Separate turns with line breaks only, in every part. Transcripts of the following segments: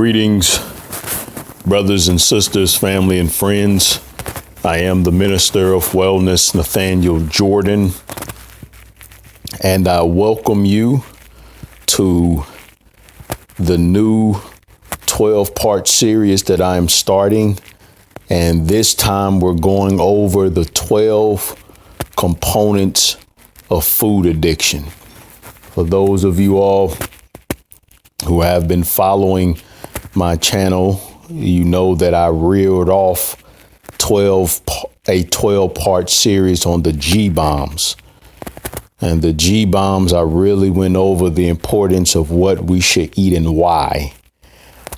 Greetings, brothers and sisters, family and friends. I am the Minister of Wellness, Nathaniel Jordan, and I welcome you to the new 12-part series that I am starting. And this time we're going over the 12 components of food addiction. For those of you all who have been following my channel, you know that I reeled off a 12-part series on the G-bombs. And the G-bombs, I really went over the importance of what we should eat and why.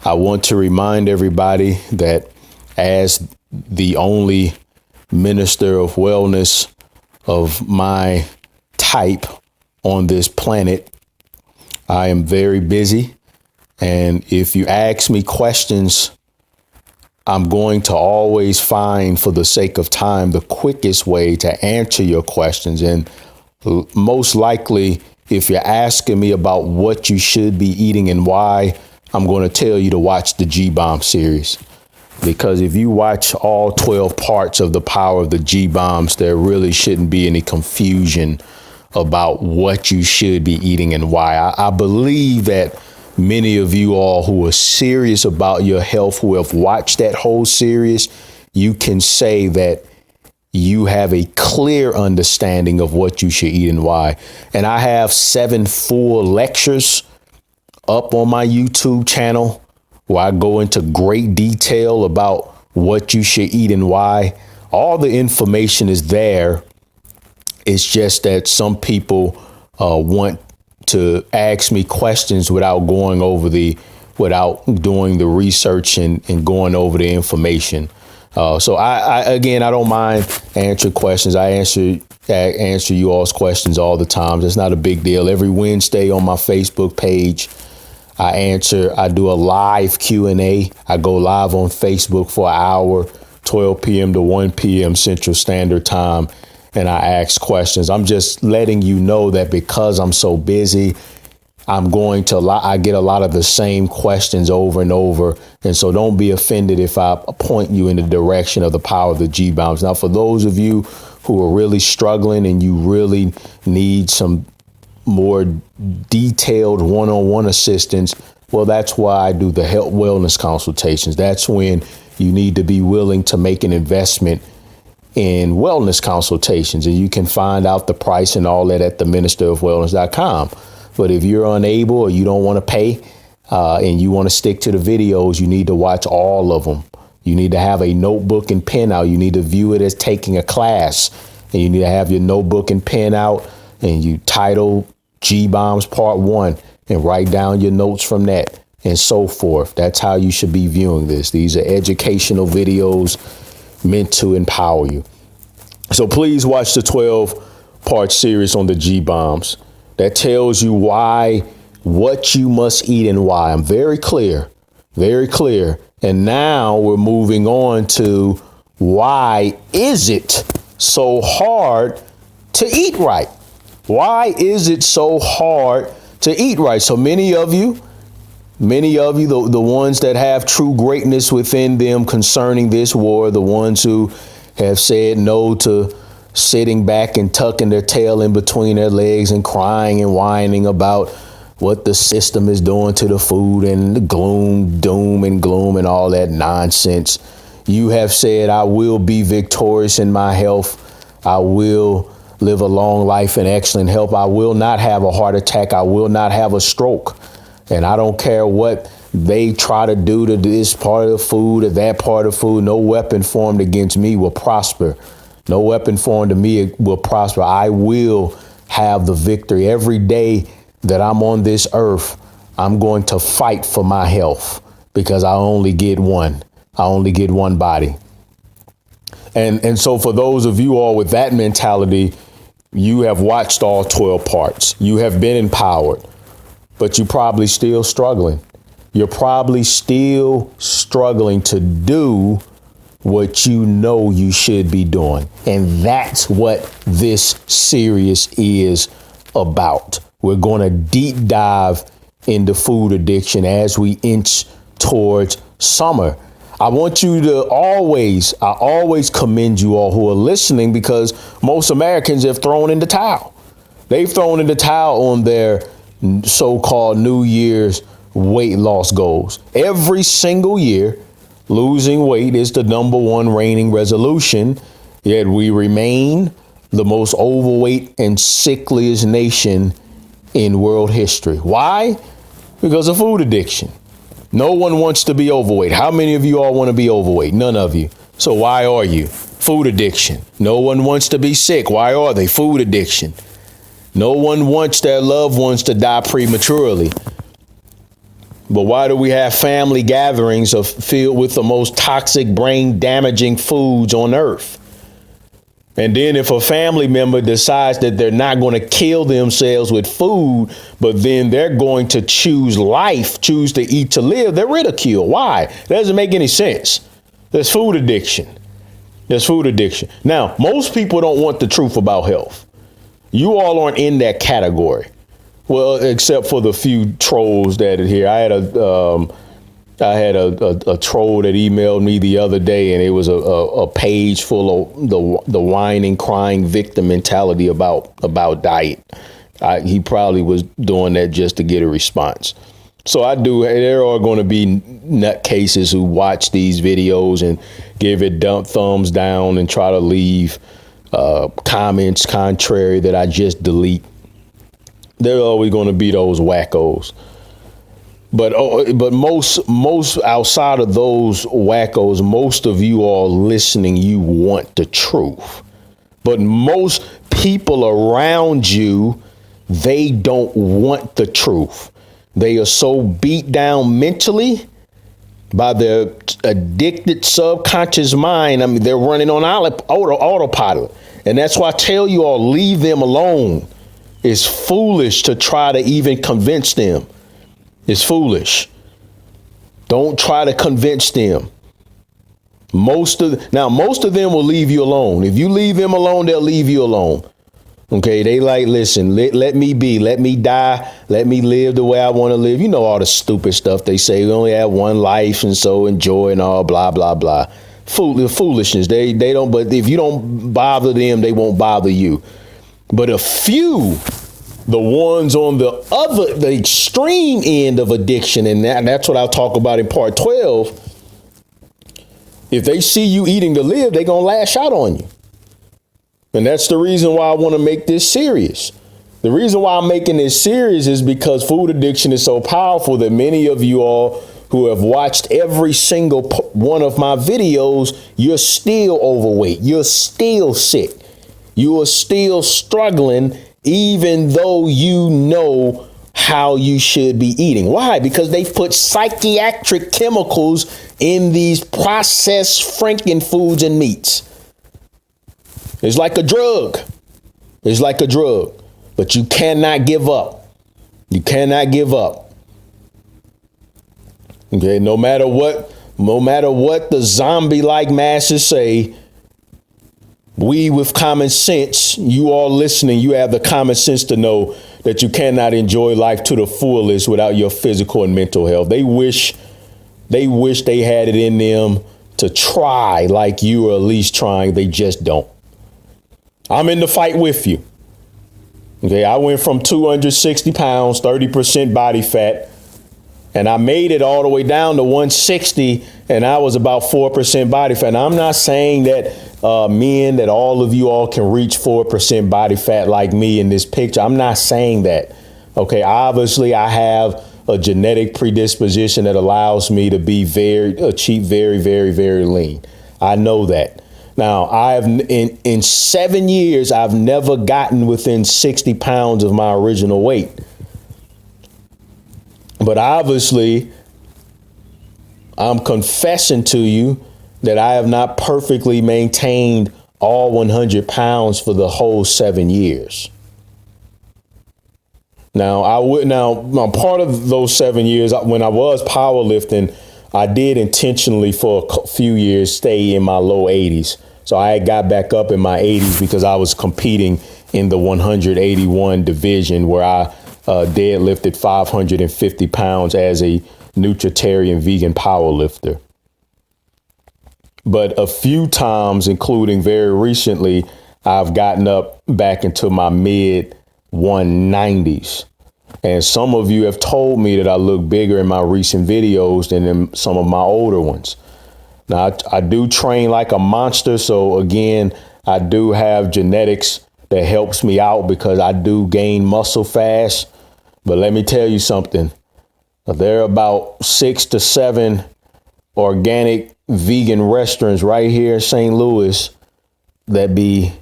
I want to remind everybody that as the only minister of wellness of my type on this planet, I am very busy. And if you ask me questions, I'm going to always find, for the sake of time, the quickest way to answer your questions. And most likely, if you're asking me about what you should be eating and why, I'm going to tell you to watch the G-bomb series. Because if you watch all 12 parts of the power of the G-bombs, there really shouldn't be any confusion about what you should be eating and why. I believe that many of you all who are serious about your health, who have watched that whole series, you can say that you have a clear understanding of what you should eat and why. And I have 7 full lectures up on my YouTube channel where I go into great detail about what you should eat and why. All the information is there. It's just that some people want to ask me questions without doing the research and going over the information. So I don't mind answering questions. I answer you all's questions all the time. It's not a big deal. Every Wednesday on my Facebook page, I do a live Q&A. I go live on Facebook for an hour, 12 p.m. to 1 p.m. Central Standard Time. And I ask questions. I'm just letting you know that because I'm so busy, I get a lot of the same questions over and over. And so don't be offended if I point you in the direction of the power of the G-bombs. Now, for those of you who are really struggling and you really need some more detailed one-on-one assistance, well, that's why I do the health wellness consultations. That's when you need to be willing to make an investment in wellness consultations, and you can find out the price and all that at theministerofwellness.com. But if you're unable or you don't want to pay and you want to stick to the videos, you need to watch all of them. You need to have a notebook and pen out. You need to view it as taking a class, and you need to have your notebook and pen out, and you title G-bombs part 1 and write down your notes from that and so forth. That's how you should be viewing this. These are educational videos meant to empower you. So please watch the 12-part series on the G-bombs. That tells you what you must eat and why. I'm very clear, very clear. And now we're moving on to why is it so hard to eat right? Why is it so hard to eat right? So many of you, the ones that have true greatness within them concerning this war, the ones who have said no to sitting back and tucking their tail in between their legs and crying and whining about what the system is doing to the food and the doom and gloom and all that nonsense. You have said, I will be victorious in my health. I will live a long life in excellent health. I will not have a heart attack. I will not have a stroke. And I don't care what they try to do to this part of the food or that part of food. No weapon formed against me will prosper. No weapon formed to me will prosper. I will have the victory. Every day that I'm on this earth, I'm going to fight for my health because I only get one. I only get one body. And so for those of you all with that mentality, you have watched all 12 parts. You have been empowered. But you're probably still struggling. You're probably still struggling to do what you know you should be doing. And that's what this series is about. We're going to deep dive into food addiction as we inch towards summer. I want you to I always commend you all who are listening, because most Americans have thrown in the towel. They've thrown in the towel on their so-called New Year's weight loss goals. Every single year, losing weight is the number one reigning resolution, yet we remain the most overweight and sickliest nation in world history. Why? Because of food addiction. No one wants to be overweight. How many of you all want to be overweight? None of you. So why are you? Food addiction. No one wants to be sick. Why are they? Food addiction. No one wants their loved ones to die prematurely. But why do we have family gatherings filled with the most toxic, brain damaging foods on earth? And then if a family member decides that they're not going to kill themselves with food, but then they're going to choose life, choose to eat to live, they're ridiculed. Why? That doesn't make any sense. There's food addiction. There's food addiction. Now, most people don't want the truth about health. You all aren't in that category. Well, except for the few trolls that are here. I had a troll that emailed me the other day, and it was a page full of the whining, crying victim mentality about diet. He probably was doing that just to get a response. So there are going to be nutcases who watch these videos and give it thumbs down and try to leave comments contrary that I just delete. There are always going to be those wackos. But most outside of those wackos, most of you all listening, you want the truth. But most people around you, they don't want the truth. They are so beat down mentally by their addicted subconscious mind. I mean, they're running on autopilot. And that's why I tell you all, leave them alone. It's foolish to try to even convince them. It's foolish. Don't try to convince them. Most of them will leave you alone. If you leave them alone, they'll leave you alone. Okay, they like, listen, let me be, let me die, let me live the way I want to live. You know all the stupid stuff they say. We only have one life, and so enjoy and all blah blah blah. Foolishness. They don't. But if you don't bother them, they won't bother you. But a few, the ones on the extreme end of addiction, and that's what I'll talk about in part 12. If they see you eating to live, they're going to lash out on you. And that's the reason why I want to make this serious. The reason why I'm making this serious is because food addiction is so powerful that many of you all who have watched every single one of my videos, you're still overweight. You're still sick. You are still struggling, even though you know how you should be eating. Why? Because they put psychiatric chemicals in these processed franken foods and meats. It's like a drug. It's like a drug. But you cannot give up. You cannot give up. Okay, no matter what the zombie-like masses say, we with common sense, you all listening, you have the common sense to know that you cannot enjoy life to the fullest without your physical and mental health. They wish they had it in them to try like you are at least trying. They just don't. I'm in the fight with you. Okay, I went from 260 pounds, 30% body fat, and I made it all the way down to 160, and I was about 4% body fat. Now, I'm not saying that that all of you all can reach 4% body fat like me in this picture. I'm not saying that. Okay, obviously I have a genetic predisposition that allows me to be achieve very, very, very lean. I know that. Now, in 7 years, I've never gotten within 60 pounds of my original weight. But obviously, I'm confessing to you that I have not perfectly maintained all 100 pounds for the whole 7 years. Now, part of those 7 years, when I was powerlifting, I did intentionally for a few years stay in my low 80s. So I got back up in my 80s because I was competing in the 181 division where I deadlifted 550 pounds as a nutritarian vegan power lifter. But a few times, including very recently, I've gotten up back into my mid 190s. And some of you have told me that I look bigger in my recent videos than in some of my older ones. Now, I do train like a monster. So again, I do have genetics that helps me out because I do gain muscle fast. But let me tell you something. There are about 6 to 7 organic vegan restaurants right here in St. Louis that be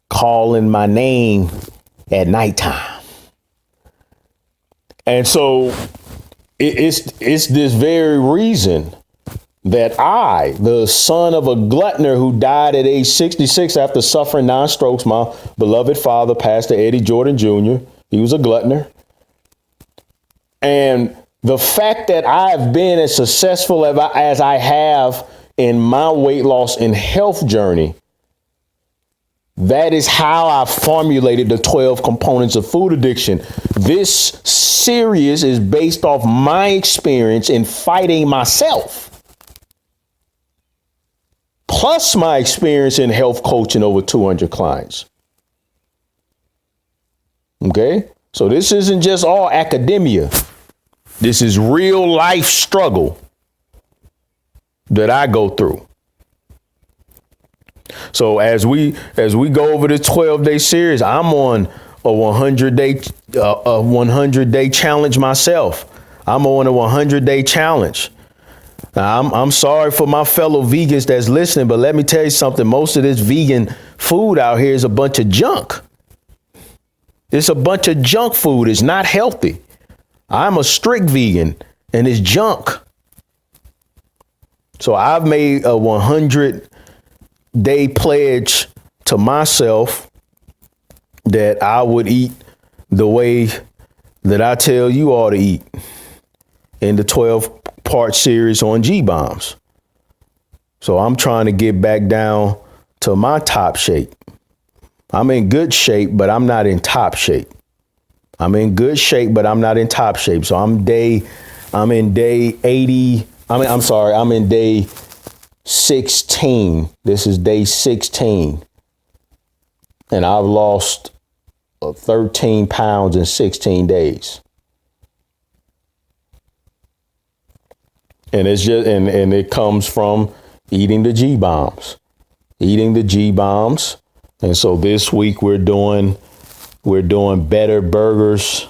calling my name at nighttime. And so it's this very reason that I, the son of a gluttoner who died at age 66 after suffering 9 strokes, my beloved father, Pastor Eddie Jordan Jr., he was a gluttoner. And the fact that I've been as successful as I have in my weight loss and health journey, that is how I formulated the 12 components of food addiction. This series is based off my experience in fighting myself, plus my experience in health coaching over 200 clients. Okay, so this isn't just all academia. This is real life struggle that I go through. So as we go over the 12-day series, I'm on a 100-day challenge myself. I'm on a 100-day challenge. Now, I'm sorry for my fellow vegans that's listening, but let me tell you something. Most of this vegan food out here is a bunch of junk. It's a bunch of junk food. It's not healthy. I'm a strict vegan and it's junk. So I've made a 100-day pledge to myself that I would eat the way that I tell you all to eat in the 12-part series on G-bombs. So I'm trying to get back down to my top shape. I'm in good shape, but I'm not in top shape. I'm in good shape, but I'm not in top shape. So I'm in day 16. This is day 16. And I've lost 13 pounds in 16 days. And it's just, and it comes from eating the G-bombs. And so this week we're doing better burgers,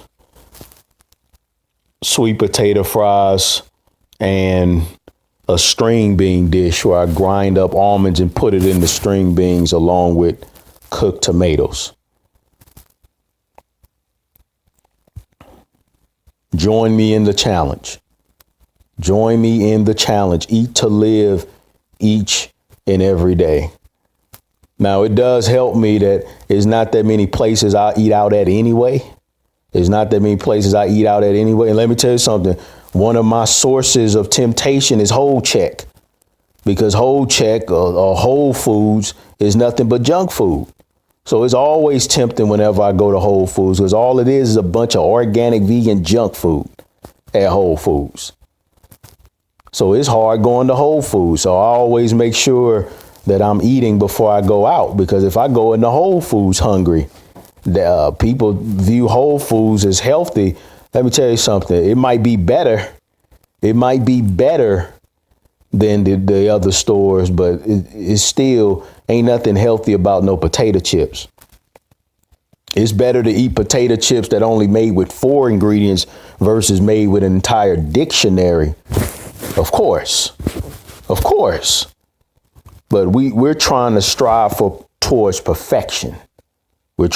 sweet potato fries, and a string bean dish where I grind up almonds and put it in the string beans along with cooked tomatoes. Join me in the challenge. Eat to live each and every day. Now, it does help me that there's not that many places I eat out at anyway. And let me tell you something. One of my sources of temptation is Whole Check, because Whole Check or Whole Foods is nothing but junk food. So it's always tempting whenever I go to Whole Foods, because all it is a bunch of organic vegan junk food at Whole Foods. So it's hard going to Whole Foods. So I always make sure that I'm eating before I go out, because if I go into Whole Foods hungry, people view Whole Foods as healthy. Let me tell you something. It might be better. Than the other stores, but it still ain't nothing healthy about no potato chips. It's better to eat potato chips that only made with 4 ingredients versus made with an entire dictionary. Of course. But we're trying to strive towards perfection. So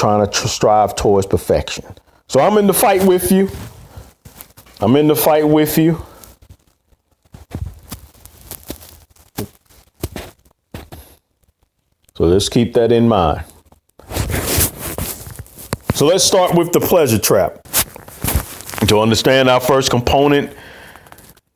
I'm in the fight with you. So let's keep that in mind. So let's start with the pleasure trap. To understand our first component,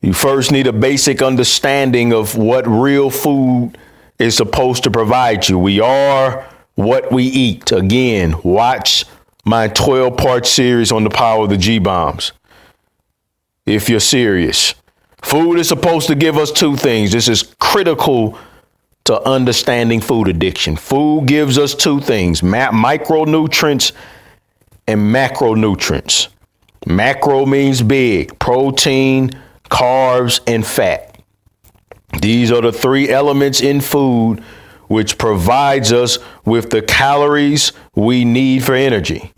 you first need a basic understanding of what real food is supposed to provide you. We are what we eat. Again, watch my 12-part series on the power of the G-bombs if you're serious. Food is supposed to give us two things. This is critical to understanding food addiction. Food gives us two things, micronutrients and macronutrients. Macro means big, protein, carbs, and fat. These are the three elements in food which provides us with the calories we need for energy.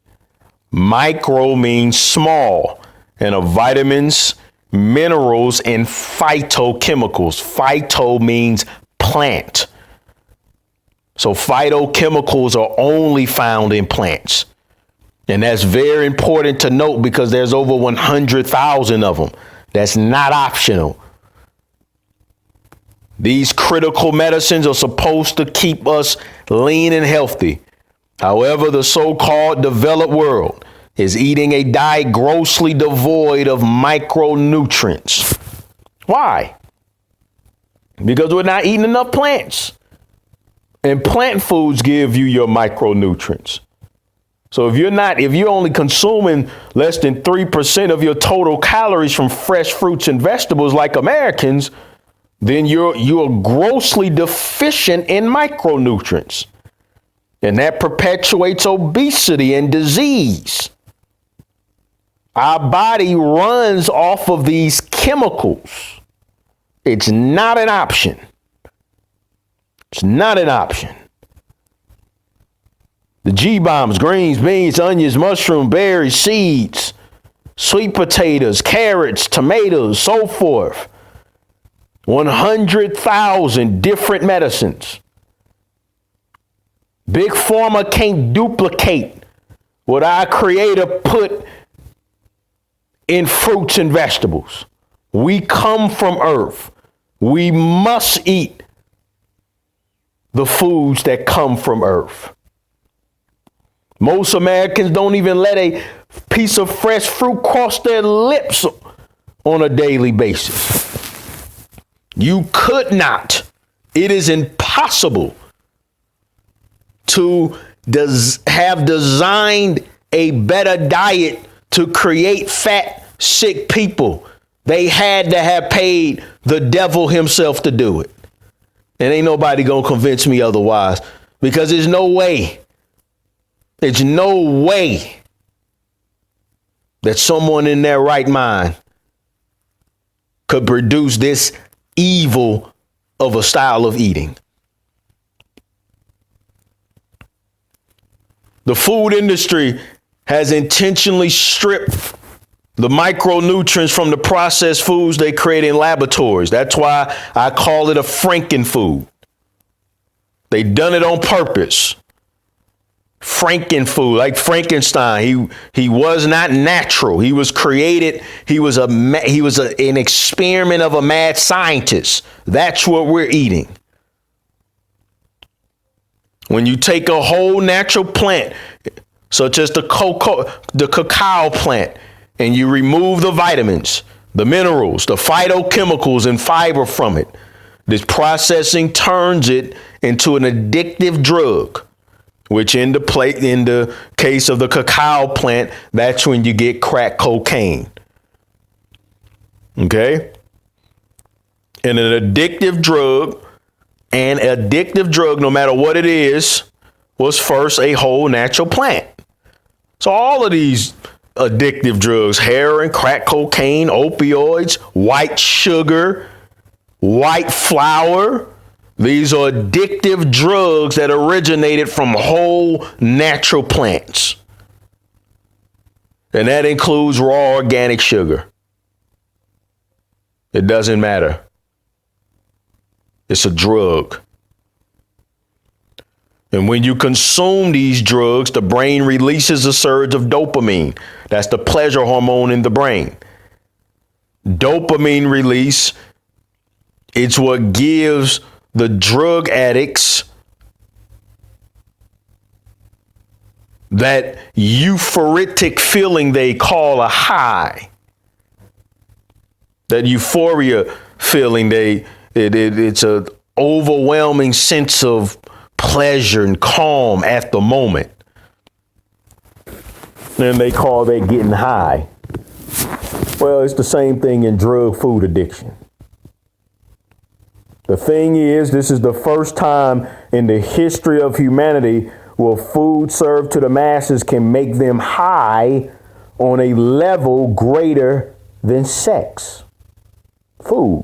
Micro means small, and are vitamins, minerals, and phytochemicals. Phyto means plant. So phytochemicals are only found in plants. And that's very important to note because there's over 100,000 of them. That's not optional. These critical medicines are supposed to keep us lean and healthy. However, the so-called developed world is eating a diet grossly devoid of micronutrients. Why? Because we're not eating enough plants. And plant foods give you your micronutrients. So if you're only consuming less than 3% of your total calories from fresh fruits and vegetables like Americans, then you're grossly deficient in micronutrients. And that perpetuates obesity and disease. Our body runs off of these chemicals. It's not an option. It's not an option. The G-bombs, greens, beans, onions, mushroom, berries, seeds, sweet potatoes, carrots, tomatoes, so forth. 100,000 different medicines. Big Pharma can't duplicate what our Creator put in fruits and vegetables. We come from earth. We must eat the foods that come from earth. Most Americans don't even let a piece of fresh fruit cross their lips on a daily basis. You could not. It is impossible to have designed a better diet to create fat, sick people. They had to have paid the devil himself to do it. And ain't nobody gonna convince me otherwise, because there's no way. There's no way that someone in their right mind could produce this evil of a style of eating. The food industry has intentionally stripped the micronutrients from the processed foods they create in laboratories. That's why I call it a Frankenfood. They done it on purpose. Frankenfood, like Frankenstein. He was not natural. He was created. He was an experiment of a mad scientist. That's what we're eating. When you take a whole natural plant, such as the cacao plant, and you remove the vitamins, the minerals, the phytochemicals and fiber from it, this processing turns it into an addictive drug, which in the case of the cacao plant, that's when you get crack cocaine. Okay? And an addictive drug, no matter what it is, was first a whole natural plant. So all of these addictive drugs, heroin, crack cocaine, opioids, white sugar, white flour, these are addictive drugs that originated from whole natural plants. And that includes raw organic sugar. It doesn't matter. It's a drug. And when you consume these drugs, the brain releases a surge of dopamine. That's the pleasure hormone in the brain. Dopamine release, it's what gives the drug addicts that euphoric feeling they call a high. That euphoria feeling, it's an overwhelming sense of pleasure and calm at the moment. And they call that getting high. Well, it's the same thing in drug food addiction. The thing is, this is the first time in the history of humanity where food served to the masses can make them high on a level greater than sex. Food.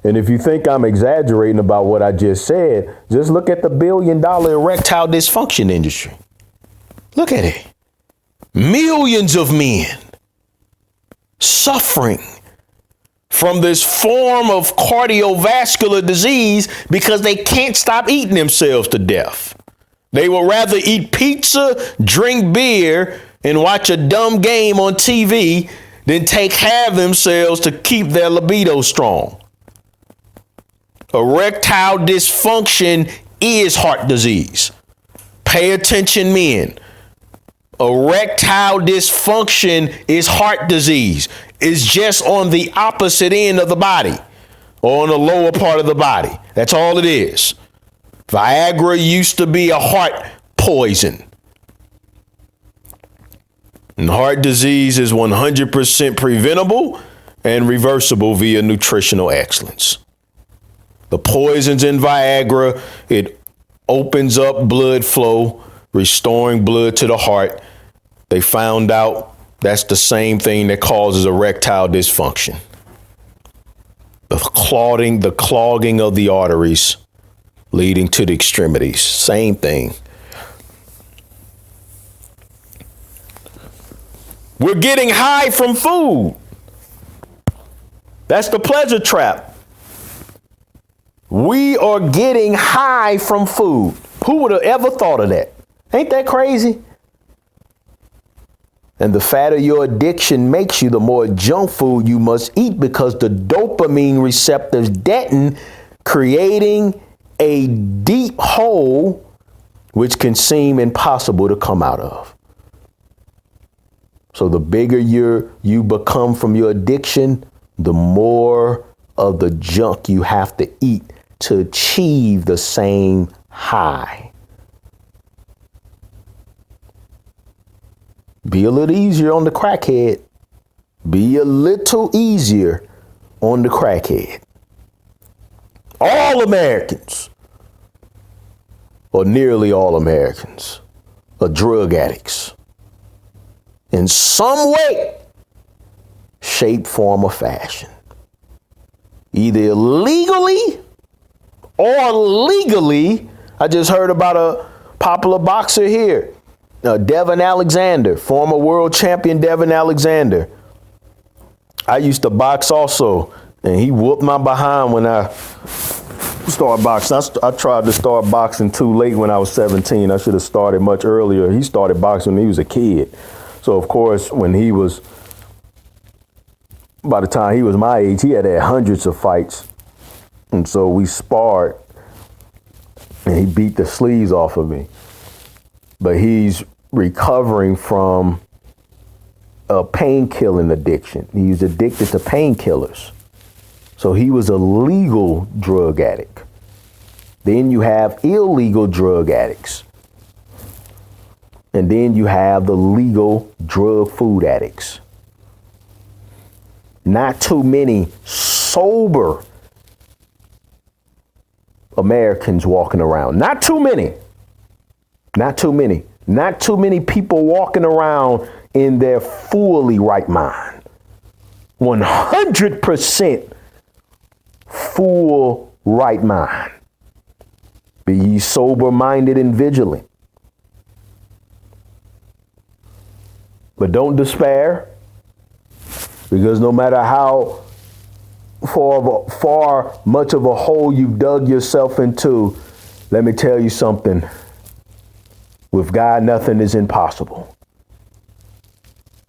And if you think I'm exaggerating about what I just said, just look at the $1 billion erectile dysfunction industry. Look at it. Millions of men suffering from this form of cardiovascular disease because they can't stop eating themselves to death. They would rather eat pizza, drink beer, and watch a dumb game on TV than take care of themselves to keep their libido strong. Erectile dysfunction is heart disease. Pay attention, men. Erectile dysfunction is heart disease. It's just on the opposite end of the body or on the lower part of the body. That's all it is. Viagra used to be a heart poison. And heart disease is 100% preventable and reversible via nutritional excellence. The poisons in Viagra, it opens up blood flow, restoring blood to the heart. They found out that's the same thing that causes erectile dysfunction. The clogging of the arteries leading to the extremities. Same thing. We're getting high from food. That's the pleasure trap. We are getting high from food. Who would have ever thought of that? Ain't that crazy? And the fatter your addiction makes you, the more junk food you must eat because the dopamine receptors detonate, creating a deep hole which can seem impossible to come out of. So the bigger you become from your addiction, the more of the junk you have to eat to achieve the same high. Be a little easier on the crackhead. Be a little easier on the crackhead. All Americans, or nearly all Americans, are drug addicts. In some way, shape, form, or fashion. Either illegally or legally. I just heard about a popular boxer here. Devin Alexander, former world champion Devin Alexander. I used to box also, and he whooped my behind when I started boxing. I tried to start boxing too late when I was 17. I should have started much earlier. He started boxing when he was a kid. So, of course, by the time he was my age, he had hundreds of fights. And so we sparred, and he beat the sleeves off of me. But he's recovering from a pain-killing addiction. He was addicted to painkillers. So he was a legal drug addict. Then you have illegal drug addicts. And then you have the legal drug food addicts. Not too many sober Americans walking around. Not too many. Not too many. Not too many people walking around in their fully right mind. 100% full right mind. Be ye sober-minded and vigilant. But don't despair, because no matter how far much of a hole you've dug yourself into, let me tell you something. With God, nothing is impossible.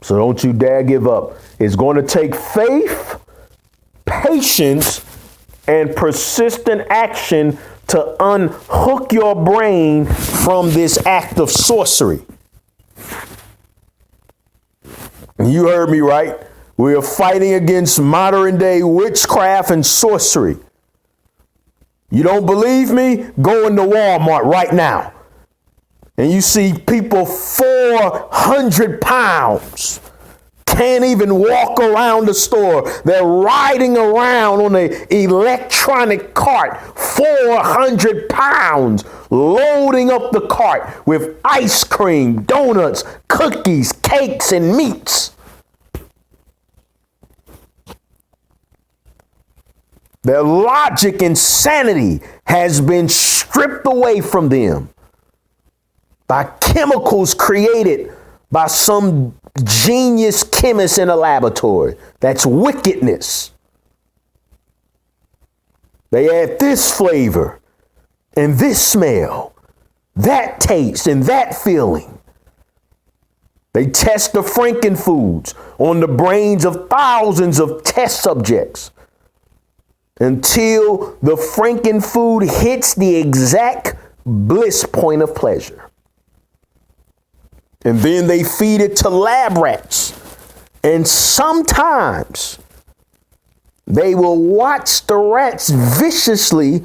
So don't you dare give up. It's going to take faith, patience, and persistent action to unhook your brain from this act of sorcery. You heard me right. We are fighting against modern day witchcraft and sorcery. You don't believe me? Go into Walmart right now. And you see people 400 pounds can't even walk around the store. They're riding around on an electronic cart, 400 pounds, loading up the cart with ice cream, donuts, cookies, cakes, and meats. Their logic and sanity has been stripped away from them by chemicals created by some genius chemist in a laboratory. That's wickedness. They add this flavor and this smell, that taste and that feeling. They test the frankenfoods on the brains of thousands of test subjects until the frankenfood hits the exact bliss point of pleasure. And then they feed it to lab rats. And sometimes they will watch the rats viciously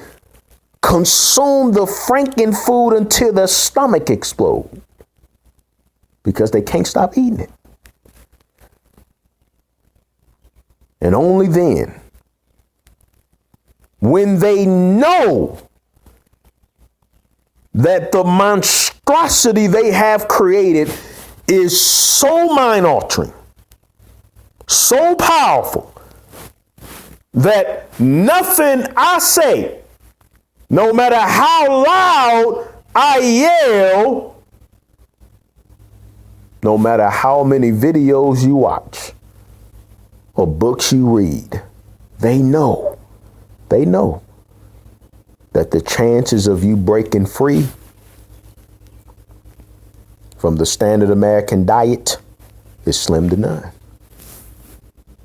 consume the frankenfood until their stomach explodes because they can't stop eating it. And only then, when they know that the monstrosity they have created is so mind-altering, so powerful, that nothing I say, no matter how loud I yell, no matter how many videos you watch or books you read, they know that the chances of you breaking free from the standard American diet is slim to none.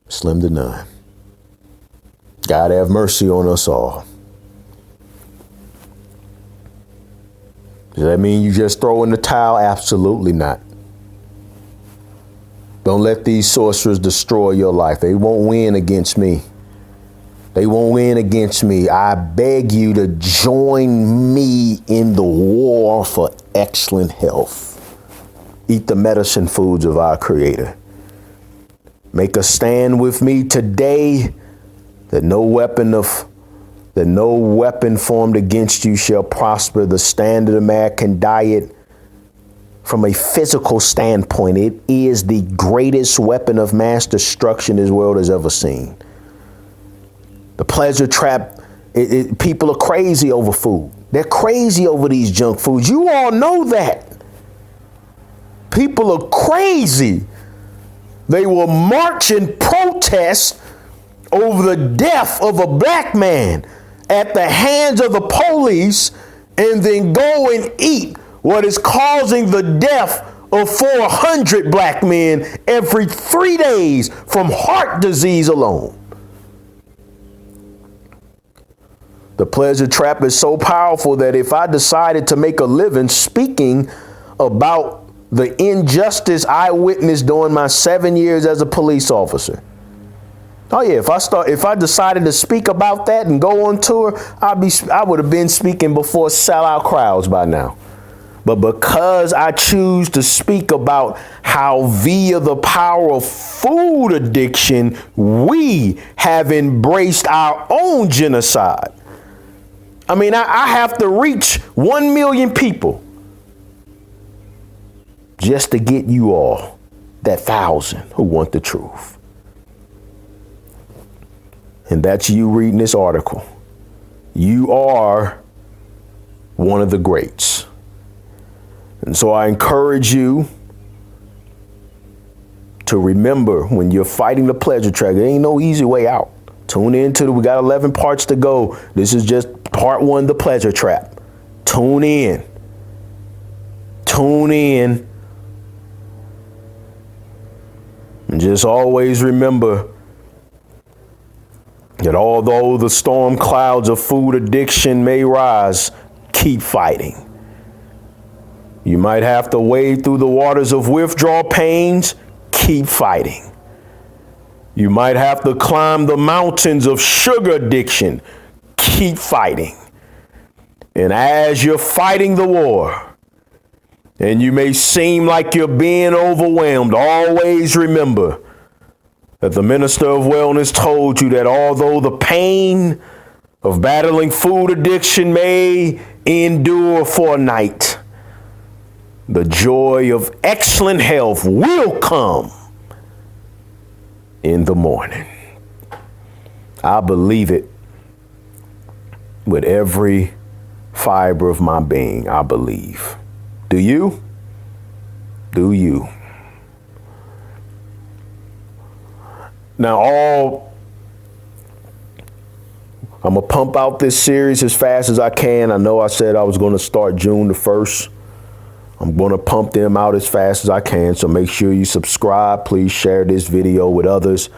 Slim to none. God have mercy on us all. Does that mean you just throw in the towel? Absolutely not. Don't let these sorcerers destroy your life. They won't win against me. They won't win against me. I beg you to join me in the war for excellent health. Eat the medicine foods of our Creator. Make a stand with me today that no weapon formed against you shall prosper. The standard American diet, from a physical standpoint, it is the greatest weapon of mass destruction this world has ever seen. The pleasure trap, people are crazy over food. They're crazy over these junk foods. You all know that. People are crazy. They will march and protest over the death of a black man at the hands of the police and then go and eat what is causing the death of 400 black men every 3 days from heart disease alone. The pleasure trap is so powerful that if I decided to make a living speaking about the injustice I witnessed during my 7 years as a police officer. Oh yeah, if I decided to speak about that and go on tour, I would have been speaking before sellout crowds by now. But because I choose to speak about how via the power of food addiction, we have embraced our own genocide. I mean, I have to reach 1 million people just to get you all, that 1,000 who want the truth. And that's you reading this article. You are one of the greats. And so I encourage you to remember when you're fighting the pleasure trap, there ain't no easy way out. Tune in we got 11 parts to go. This is just part 1, the pleasure trap. Tune in. Tune in. And just always remember that although the storm clouds of food addiction may rise, keep fighting. You might have to wade through the waters of withdrawal pains, keep fighting. You might have to climb the mountains of sugar addiction, keep fighting. And as you're fighting the war, and you may seem like you're being overwhelmed, always remember that the minister of wellness told you that although the pain of battling food addiction may endure for a night, the joy of excellent health will come in the morning. I believe it with every fiber of my being. I believe. Do you? Do you? Now, I'm going to pump out this series as fast as I can. I know I said I was going to start June the 1st. I'm going to pump them out as fast as I can. So make sure you subscribe. Please share this video with others.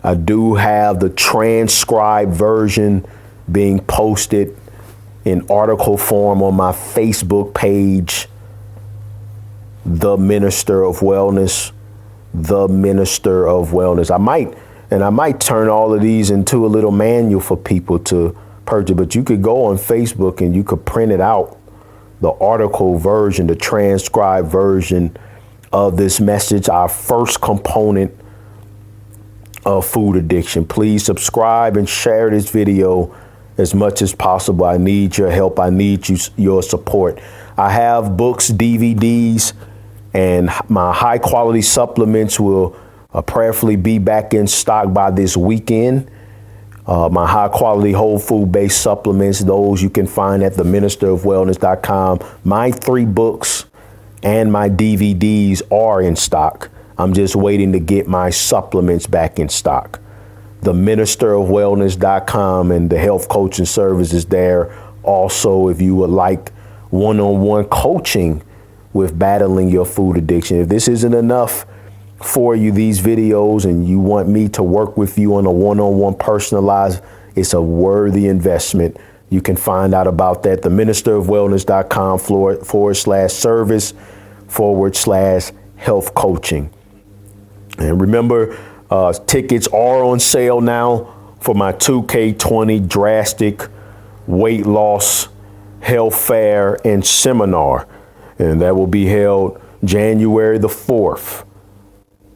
I do have the transcribed version being posted in article form on my Facebook page, The Minister of Wellness. The Minister of Wellness. I might turn all of these into a little manual for people to purchase, but you could go on Facebook and you could print it out, the article version, the transcribed version of this message, our first component of food addiction. Please subscribe and share this video as much as possible. I need your help. I need your support. I have books, DVDs, and my high quality supplements will prayerfully be back in stock by this weekend. My high quality whole food based supplements, those you can find at theministerofwellness.com. My 3 books and my DVDs are in stock. I'm just waiting to get my supplements back in stock. Theministerofwellness.com, and the health coaching service is there. Also, if you would like one-on-one coaching with battling your food addiction, if this isn't enough for you, these videos, and you want me to work with you on a one-on-one personalized, it's a worthy investment. You can find out about that, theministerofwellness.com/service/health coaching. And remember, tickets are on sale now for my 2K20 drastic weight loss health fair and seminar. And that will be held January the 4th.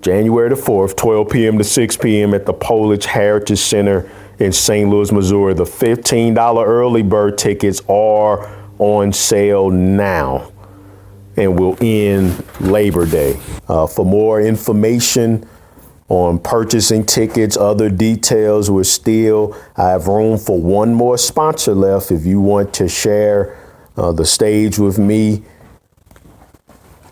January the 4th, 12 p.m. to 6 p.m. at the Polish Heritage Center in St. Louis, Missouri. The $15 early bird tickets are on sale now and will end Labor Day. For more information on purchasing tickets, other details, I have room for one more sponsor left. If you want to share the stage with me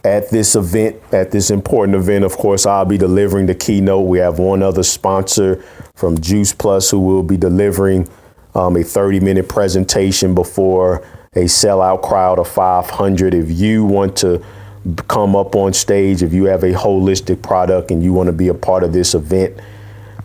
at this event, at this important event, of course, I'll be delivering the keynote. We have one other sponsor from Juice Plus who will be delivering a 30-minute presentation before a sellout crowd of 500. If you want to come up on stage, if you have a holistic product and you want to be a part of this event,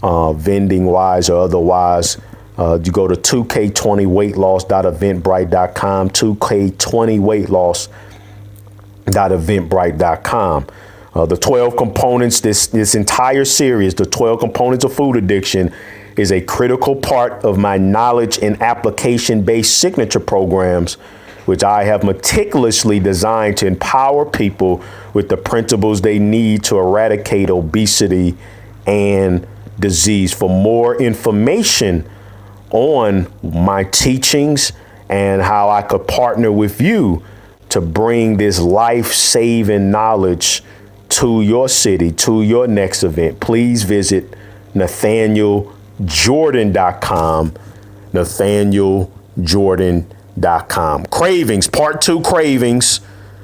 vending wise or otherwise, you go to 2K20weightloss.eventbrite.com, 2K20weightloss.eventbrite.com. The 12 components, this entire series, the 12 components of food addiction, is a critical part of my knowledge and application-based signature programs, which I have meticulously designed to empower people with the principles they need to eradicate obesity and disease. For more information on my teachings and how I could partner with you to bring this life-saving knowledge to your city, to your next event, please visit NATHANIELJordan.com, NATHANIELJordan.com. Cravings, part 2 cravings.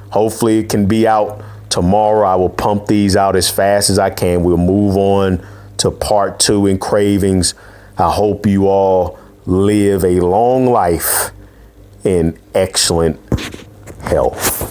Hopefully it can be out tomorrow. I will pump these out as fast as I can. We'll move on to part 2 in cravings. I hope you all live a long life in excellent health.